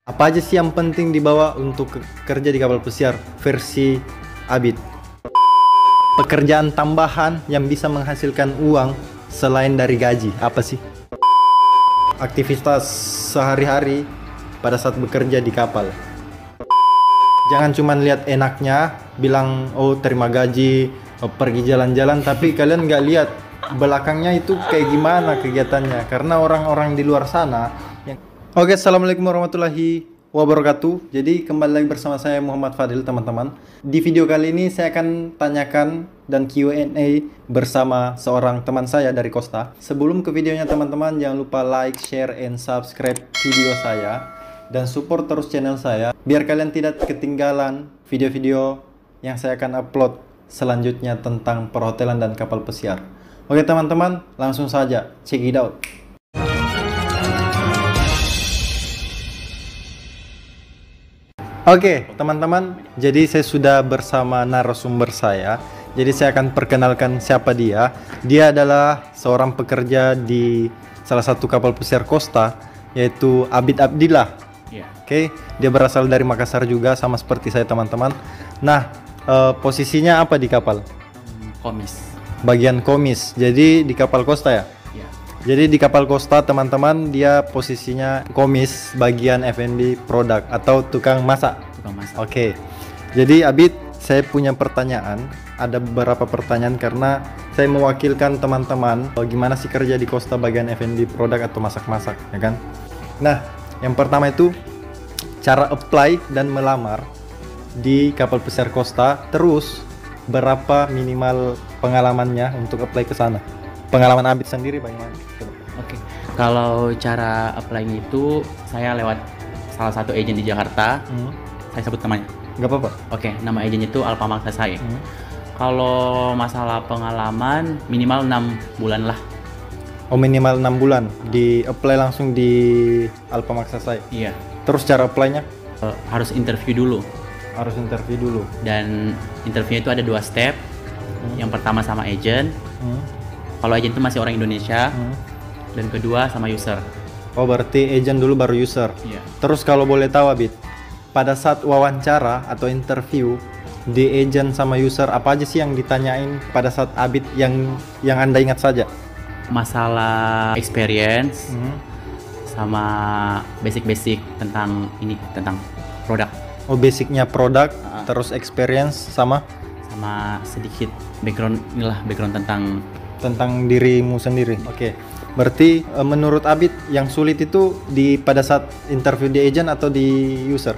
Apa aja sih yang penting dibawa untuk kerja di kapal pesiar versi Abid? Pekerjaan tambahan yang bisa menghasilkan uang selain dari gaji, apa sih? Aktivitas sehari-hari pada saat bekerja di kapal. Jangan cuma lihat enaknya, bilang oh terima gaji, pergi jalan-jalan, tapi kalian nggak lihat belakangnya itu kayak gimana kegiatannya. Karena orang-orang di luar sana yang... Oke, assalamualaikum warahmatullahi wabarakatuh. Jadi kembali lagi bersama saya Muhammad Fadil, teman-teman. Di video kali ini saya akan tanyakan dan Q&A bersama seorang teman saya dari Costa. Sebelum ke videonya teman-teman, jangan lupa like, share, and subscribe video saya. Dan support terus channel saya, biar kalian tidak ketinggalan video-video yang saya akan upload selanjutnya tentang perhotelan dan kapal pesiar. Oke teman-teman, langsung saja, check it out. Oke teman-teman, jadi saya sudah bersama narasumber saya. Jadi saya akan perkenalkan siapa dia. Dia adalah seorang pekerja di salah satu kapal pesiar Costa, yaitu Abid Abdillah. Oke, dia berasal dari Makassar juga, sama seperti saya teman-teman. Nah, posisinya apa di kapal? Komis. Bagian komis. Jadi di kapal Costa ya? Iya. Jadi di kapal Costa teman-teman, dia posisinya komis bagian F&B produk atau tukang masak. Tukang masak. Oke. Jadi Abid, saya punya pertanyaan. Ada beberapa pertanyaan karena saya mewakilkan teman-teman gimana sih kerja di Costa bagian F&B produk atau masak-masak, ya kan? Nah, yang pertama itu cara apply dan melamar di kapal pesiar Costa, terus berapa minimal pengalamannya untuk apply ke sana? Pengalaman Abid sendiri bagaimana? Oke. Kalau cara apply-nya itu saya lewat salah satu agen di Jakarta. Saya sebut namanya. Nggak apa-apa. Oke, nama agennya itu Alfamax saya. Kalau masalah pengalaman minimal 6 bulan lah. Oh, minimal 6 bulan di apply langsung di Alfamax saya. Iya. Terus cara apply-nya? Harus interview dulu. Harus interview dulu. Dan interviewnya itu ada 2 step. Yang pertama sama agent. Kalau agent itu masih orang Indonesia. Dan kedua sama user. Oh, berarti agent dulu baru user. Iya. Terus kalau boleh tahu Abid, pada saat wawancara atau interview di agent sama user, apa aja sih yang ditanyain pada saat Abid yang Anda ingat saja? Masalah experience. Sama basic-basic tentang produk. Oh, basicnya produk, terus experience sama Sedikit background tentang dirimu sendiri. Oke. Berarti menurut Abid yang sulit itu pada saat interview di agent atau di user?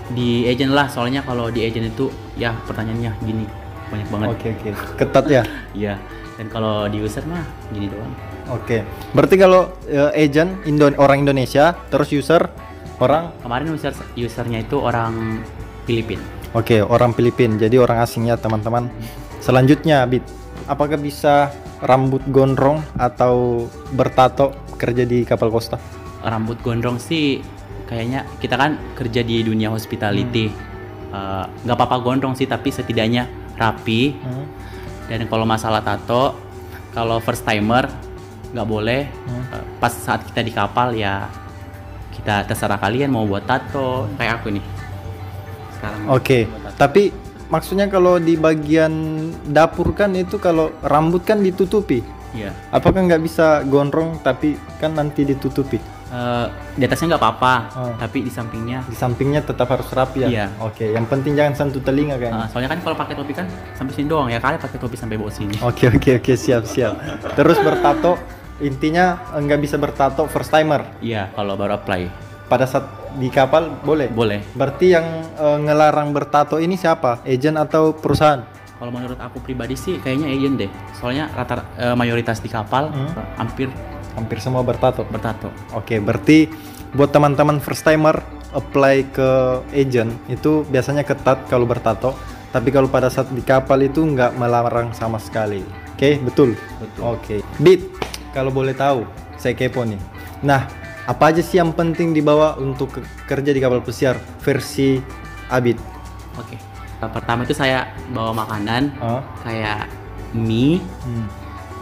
Di agent lah, soalnya kalau di agent itu ya pertanyaannya gini banyak banget. Oke. Ketat ya? Iya. Dan kalau di user mah gini doang. Oke. Berarti kalau agent orang Indonesia, terus user orang? Kemarin usernya itu orang Filipina. Oke, orang Filipina. Jadi orang asingnya teman-teman. Selanjutnya, Abid, apakah bisa rambut gondrong atau bertato kerja di kapal Costa? Rambut gondrong sih kayaknya kita kan kerja di dunia hospitality. Nggak apa-apa gondrong sih, tapi setidaknya rapi. Dan kalau masalah tato, kalau first timer nggak boleh. Pas saat kita di kapal ya kita terserah kalian mau buat tato kayak aku nih sekarang. Oke. Tapi maksudnya kalau di bagian dapur kan itu kalau rambut kan ditutupi. Iya. Apakah nggak bisa gondrong tapi kan nanti ditutupi? Di atasnya nggak apa-apa, tapi di sampingnya tetap harus rapi ya. Iya. Oke. Yang penting jangan sentuh telinga kayaknya. Soalnya kan kalau pakai topi kan sampai sini doang ya, kalian pakai topi sampai bawah sini. Oke, siap. Terus bertato, intinya nggak bisa bertato first timer. Iya, kalau baru apply. Pada saat di kapal boleh? Boleh. Berarti yang ngelarang bertato ini siapa? Agent atau perusahaan? Kalau menurut aku pribadi sih kayaknya agent deh. Soalnya mayoritas di kapal hampir semua bertato. Oke, berarti buat teman-teman first timer apply ke agent itu biasanya ketat kalau bertato. Tapi kalau pada saat di kapal itu nggak melarang sama sekali. Oke, betul. Oke. Bit, kalau boleh tahu, saya kepo nih. Nah, apa aja sih yang penting dibawa untuk kerja di kapal pesiar versi Abid? Oke. Pertama itu saya bawa makanan kayak mie.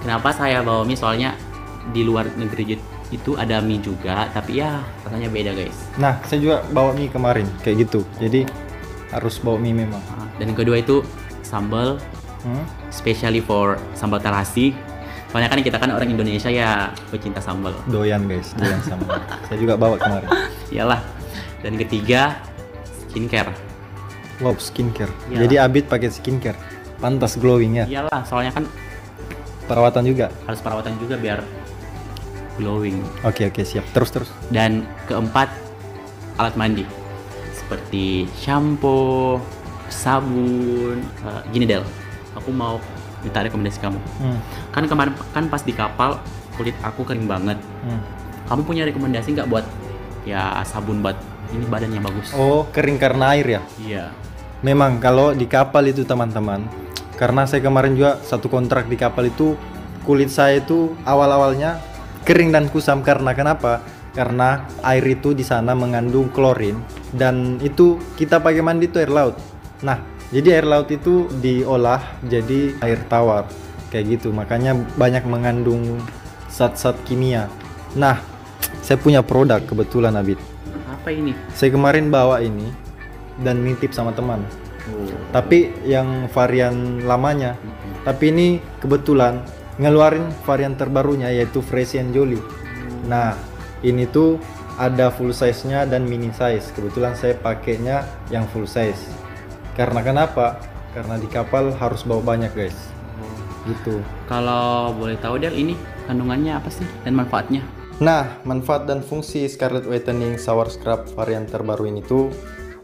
Kenapa saya bawa mie? Soalnya di luar negeri itu ada mie juga, tapi ya rasanya beda guys. Nah, saya juga bawa mie kemarin kayak gitu. Jadi harus bawa mie memang. Dan yang kedua itu sambal, specially for sambal terasi. Soalnya kan kita kan orang Indonesia ya pecinta sambal. Doyan guys, doyan sambal. Saya juga bawa kemarin. Iyalah. Dan ketiga skincare. Wow, skincare. Iyalah. Jadi Abid pakai skincare. Pantas glowing ya. Iyalah, soalnya kan Perawatan juga. harus perawatan juga biar glowing. Oke, siap. Terus. Dan keempat, alat mandi seperti shampoo, sabun. Gini Del, aku mau minta rekomendasi kamu. Kan kemarin kan pas di kapal kulit aku kering banget. Kamu punya rekomendasi nggak buat ya sabun buat ini badan yang bagus? Oh, kering karena air ya? Iya. Memang kalau di kapal itu teman-teman, karena saya kemarin juga satu kontrak di kapal itu, kulit saya itu awal-awalnya kering dan kusam. Karena kenapa? Karena air itu di sana mengandung klorin, dan itu kita pakai mandi itu air laut. Nah, jadi air laut itu diolah jadi air tawar kayak gitu, makanya banyak mengandung zat-zat kimia. Nah, saya punya produk kebetulan Abid. Apa ini? Saya kemarin bawa ini dan nitip sama teman. Tapi yang varian lamanya. Tapi ini kebetulan ngeluarin varian terbarunya yaitu Fresh and Jolly. Nah, ini tuh ada full size-nya dan mini size. Kebetulan saya pakainya yang full size. Karena kenapa? Karena di kapal harus bawa banyak guys. Gitu. Kalau boleh tahu Del, ini kandungannya apa sih dan manfaatnya? Nah, manfaat dan fungsi Scarlet Whitening Shower Scrub varian terbaru ini tuh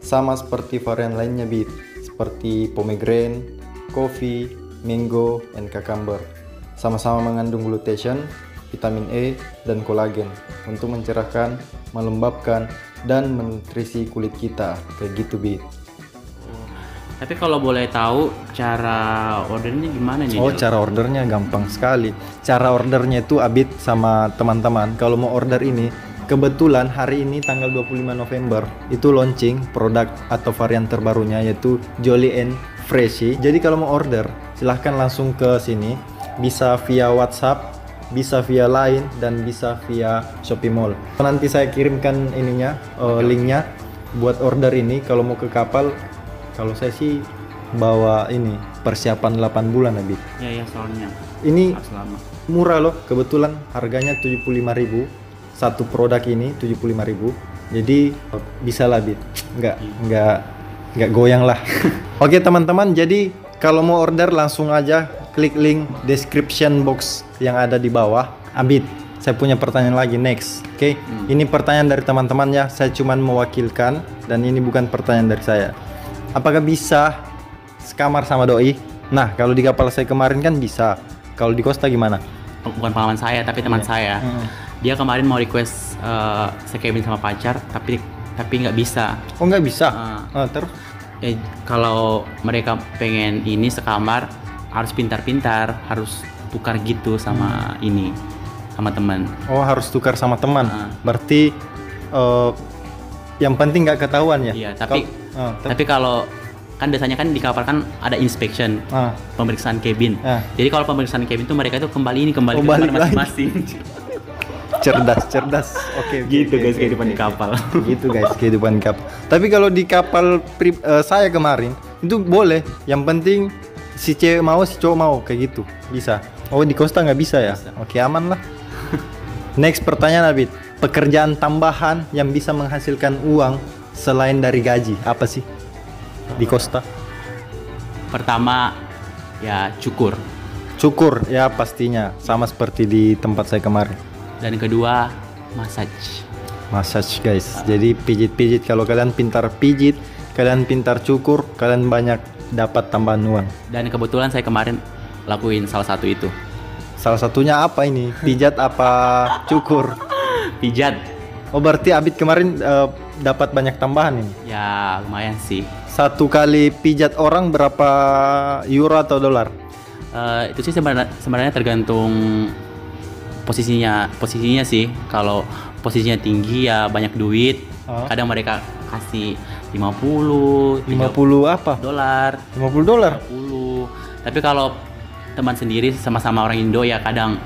sama seperti varian lainnya Bit, seperti pomegranate, coffee, mango, and cucumber. Sama-sama mengandung glutathione, vitamin E, dan kolagen untuk mencerahkan, melembabkan, dan menutrisi kulit kita. Kayak gitu Bit. Tapi kalau boleh tahu cara ordernya gimana nih? Oh, Del? cara ordernya gampang sekali. Cara ordernya itu Abid sama teman-teman. Kalau mau order ini, kebetulan hari ini tanggal 25 November itu launching produk atau varian terbarunya yaitu Jolly and Freshy. Jadi kalau mau order, silahkan langsung ke sini. Bisa via WhatsApp, bisa via Line, dan bisa via Shopee Mall. Nanti saya kirimkan ininya, linknya buat order ini. Kalau mau ke kapal, kalau saya sih bawa ini persiapan 8 bulan Abid. Ya soalnya Ini harus lama. murah loh, kebetulan harganya 75.000. Satu produk ini 75.000. Jadi bisa lah Bit. Nggak goyang lah. Oke teman-teman, jadi kalau mau order langsung aja klik link description box yang ada di bawah. Abid, saya punya pertanyaan lagi next. Oke. Ini pertanyaan dari teman-teman ya. Saya cuman mewakilkan dan ini bukan pertanyaan dari saya. Apakah bisa sekamar sama doi? Nah, kalau di kapal saya kemarin kan bisa. Kalau di Costa gimana? Bukan pengalaman saya, tapi teman saya. Dia kemarin mau request sekabin sama pacar, tapi nggak bisa. Oh, nggak bisa? Terus? Kalau mereka pengen ini sekamar, harus pintar-pintar, harus tukar gitu sama ini, sama teman. Oh, harus tukar sama teman. Berarti yang penting nggak ketahuan ya? Iya, tapi kalau kan biasanya kan di kapal kan ada inspection, pemeriksaan cabin. Jadi kalau pemeriksaan cabin tuh mereka itu kembali ke kamar masing-masing. Cerdas. Oke. Gitu guys, kehidupan di kapal. Gitu guys, kehidupan di kapal. Tapi kalau di kapal saya kemarin itu boleh. Yang penting si cewek mau, si cowok mau, kayak gitu. Bisa. Oh, di Costa nggak bisa ya? Bisa. Oke, aman lah. Next pertanyaan Abid. Pekerjaan tambahan yang bisa menghasilkan uang selain dari gaji apa sih di Costa? Pertama ya cukur ya, pastinya sama seperti di tempat saya kemarin. Dan kedua massage guys. Jadi pijit kalau kalian pintar pijit, kalian pintar cukur, kalian banyak dapat tambahan uang. Dan kebetulan saya kemarin lakuin salah satu itu. Salah satunya apa ini? Pijat apa cukur? Pijat. Oh, berarti Abid kemarin dapat banyak tambahan ini? Ya lumayan sih. Satu kali pijat orang berapa euro atau dolar? Itu sih sebenarnya tergantung posisinya sih. Kalau posisinya tinggi ya banyak duit. Kadang mereka kasih 50 apa? Dolar. 50 dolar. 50. Tapi kalau teman sendiri sama-sama orang Indo ya kadang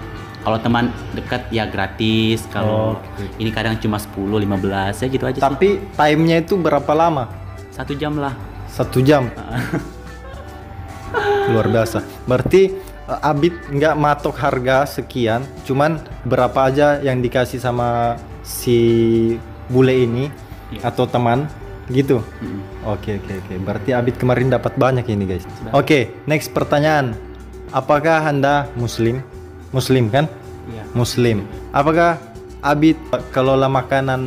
Kalau teman dekat ya gratis. Kalau ini kadang cuma 10, 15 ya gitu aja sih. Tapi time-nya itu berapa lama? 1 jam lah. 1 jam. Luar biasa. Berarti Abid nggak matok harga sekian, cuman berapa aja yang dikasih sama si bule ini atau teman gitu. Oke. Berarti Abid kemarin dapat banyak ini guys. Oke, next pertanyaan. Apakah Anda Muslim? Muslim kan? Iya. Muslim. Apakah Abid kelola makanan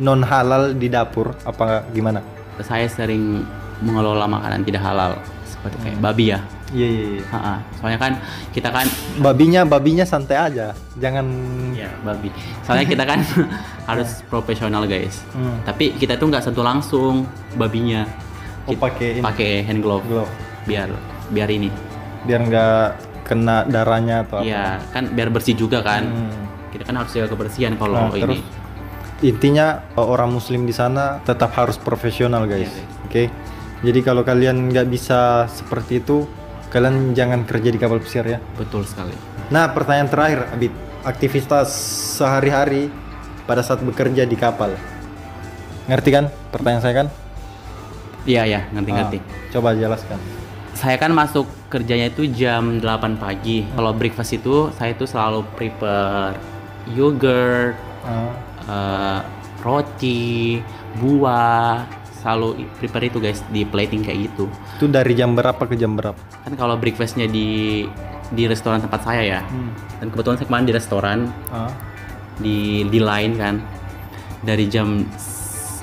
non halal di dapur? Apa gimana? Saya sering mengelola makanan tidak halal seperti kayak babi ya. Iya. Soalnya kan kita kan Babinya santai aja. Jangan ya babi. Soalnya kita kan harus profesional guys. Tapi kita tuh nggak sentuh langsung babinya. Pakai hand glove. Biar ini. Biar nggak kena darahnya atau apa. Iya, kan biar bersih juga kan. Kita kan harus jaga kebersihan kalau ini. Terus intinya orang muslim di sana tetap harus profesional guys. Oke. Jadi kalau kalian nggak bisa seperti itu, kalian jangan kerja di kapal pesiar ya. Betul sekali. Nah, pertanyaan terakhir, Abid. Aktivitas sehari-hari pada saat bekerja di kapal. Ngerti kan pertanyaan saya kan? Iya, ngerti. Coba jelaskan. Saya kan masuk kerjanya itu jam 8 pagi. Kalau breakfast itu saya itu selalu prepare yogurt, roti, buah, selalu prepare itu guys, di plating kayak gitu. Itu dari jam berapa ke jam berapa? Kan kalau breakfastnya di restoran tempat saya ya, dan kebetulan saya kemarin di restoran di line kan, dari jam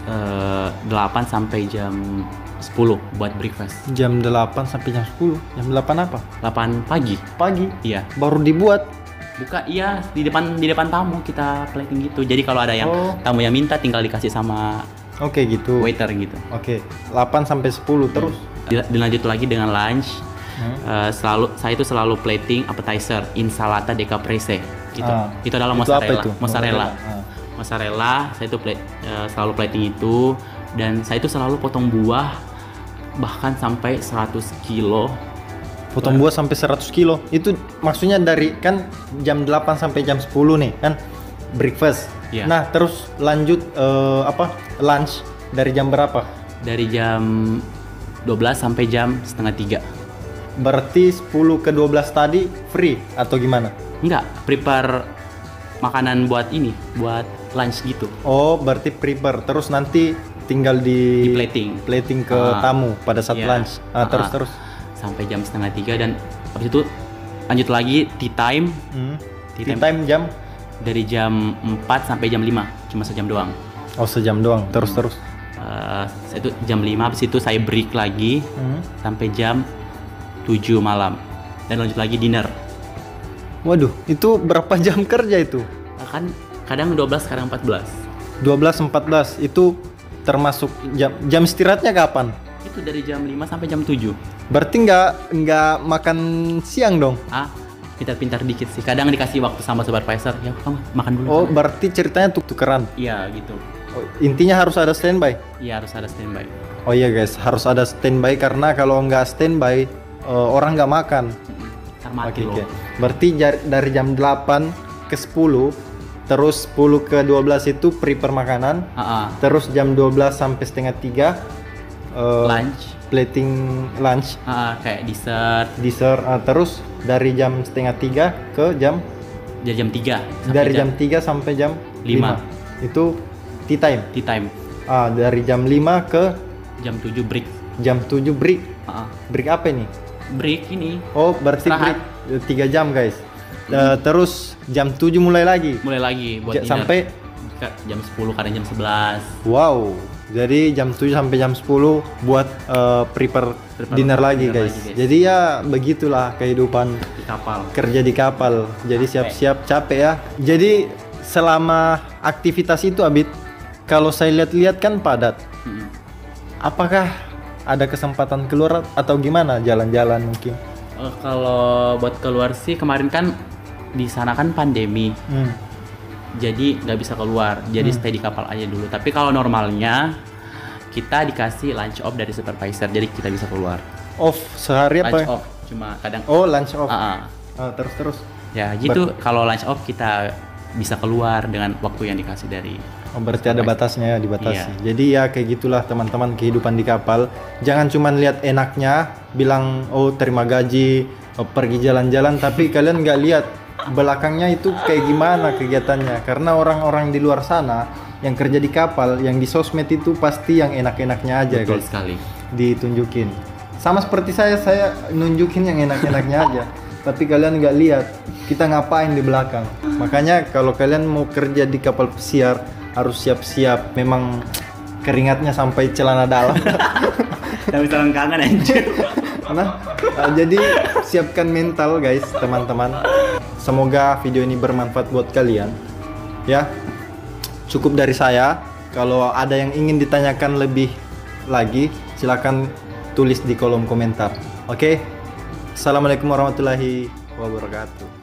8 sampai jam 10 buat breakfast. Jam 8 sampai jam 10. Jam 8 apa? 8 pagi. Pagi? Iya. Baru dibuat? Buka, iya, di depan tamu kita plating gitu. Jadi kalau ada yang tamu yang minta tinggal dikasih sama gitu. Waiter gitu. 8 sampai 10 terus. Dilanjut lagi dengan lunch. Saya itu selalu plating appetizer, insalata de caprese. Itu adalah mozzarella. Mozzarella, saya itu selalu plating itu, dan saya itu selalu potong buah bahkan sampai 100 kilo. Potong buah sampai 100 kilo. Itu maksudnya dari kan jam 8 sampai jam 10 nih kan breakfast. Yeah. Nah, terus lanjut lunch dari jam berapa? Dari jam 12 sampai jam setengah 3. Berarti 10 ke 12 tadi free atau gimana? Enggak, prepare makanan buat lunch gitu. Berarti prepare terus nanti tinggal di plating ke tamu pada saat lunch. Terus sampai jam setengah 3, dan habis itu lanjut lagi tea time. Tea time jam? Dari jam 4 sampai jam 5, cuma sejam doang. Sejam doang. Terus saya itu jam 5, habis itu saya break lagi sampai jam 7 malam, dan lanjut lagi dinner. Waduh, itu berapa jam kerja itu? Kan kadang 12, kadang 14. 12-14 itu termasuk jam istirahatnya kapan? Itu dari jam 5 sampai jam 7. Berarti nggak makan siang dong? Pintar-pintar dikit sih. Kadang dikasih waktu sama supervisor, ya kamu makan dulu. Berarti ceritanya tukeran? Iya gitu. Intinya harus ada standby? Iya, harus ada standby. Iya guys, harus ada standby karena kalau nggak standby orang nggak makan. Mati loh. Berarti dari jam 8 ke 10, terus 10 ke 12 itu prepare makanan. Terus jam 12 sampai setengah 3 lunch, plating lunch. Kayak dessert. Terus dari jam setengah 3 ke jam? Dari jam 3. Dari jam 3 sampai jam 5. Itu tea time. Tea time. Dari jam 5 ke jam 7 break. Jam 7 break. Break apa ini? Break ini. Berarti break 3 jam guys. Terus jam 7 mulai lagi buat dinner. Sampai jam 10, kadang jam 11. Wow. Jadi jam 7 sampai jam 10 buat prepare dinner lagi guys. Jadi ya begitulah kehidupan di kapal. Kerja di kapal. Jadi siap-siap capek ya. Jadi selama aktivitas itu Abid, kalau saya lihat-lihat kan padat. Apakah ada kesempatan keluar atau gimana, jalan-jalan mungkin? Kalau buat keluar sih, kemarin kan di sana kan pandemi. Jadi nggak bisa keluar, jadi stay di kapal aja dulu. Tapi kalau normalnya kita dikasih lunch off dari supervisor, jadi kita bisa keluar. Off sehari apa? Lunch off, cuma kadang. Lunch off. Terus. Ya gitu, kalau lunch off kita bisa keluar dengan waktu yang dikasih dari. Oh, berarti ada batasnya ya, dibatasi. Iya. Jadi ya kayak gitulah teman-teman kehidupan di kapal. Jangan cuma lihat enaknya, bilang oh terima gaji, oh, pergi jalan-jalan, tapi kalian nggak lihat belakangnya itu kayak gimana kegiatannya. Karena orang-orang di luar sana yang kerja di kapal, yang di sosmed itu pasti yang enak-enaknya aja. Betul guys. sekali. Ditunjukin. Sama seperti saya nunjukin yang enak-enaknya aja. Tapi kalian nggak lihat kita ngapain di belakang. Makanya kalau kalian mau kerja di kapal pesiar harus siap-siap. Memang keringatnya sampai celana dalam. Tapi salam kangen anjir. Nah, jadi siapkan mental guys, teman-teman. Semoga video ini bermanfaat buat kalian. Ya, cukup dari saya. Kalau ada yang ingin ditanyakan lebih lagi, silakan tulis di kolom komentar. Oke? Assalamualaikum warahmatullahi wabarakatuh.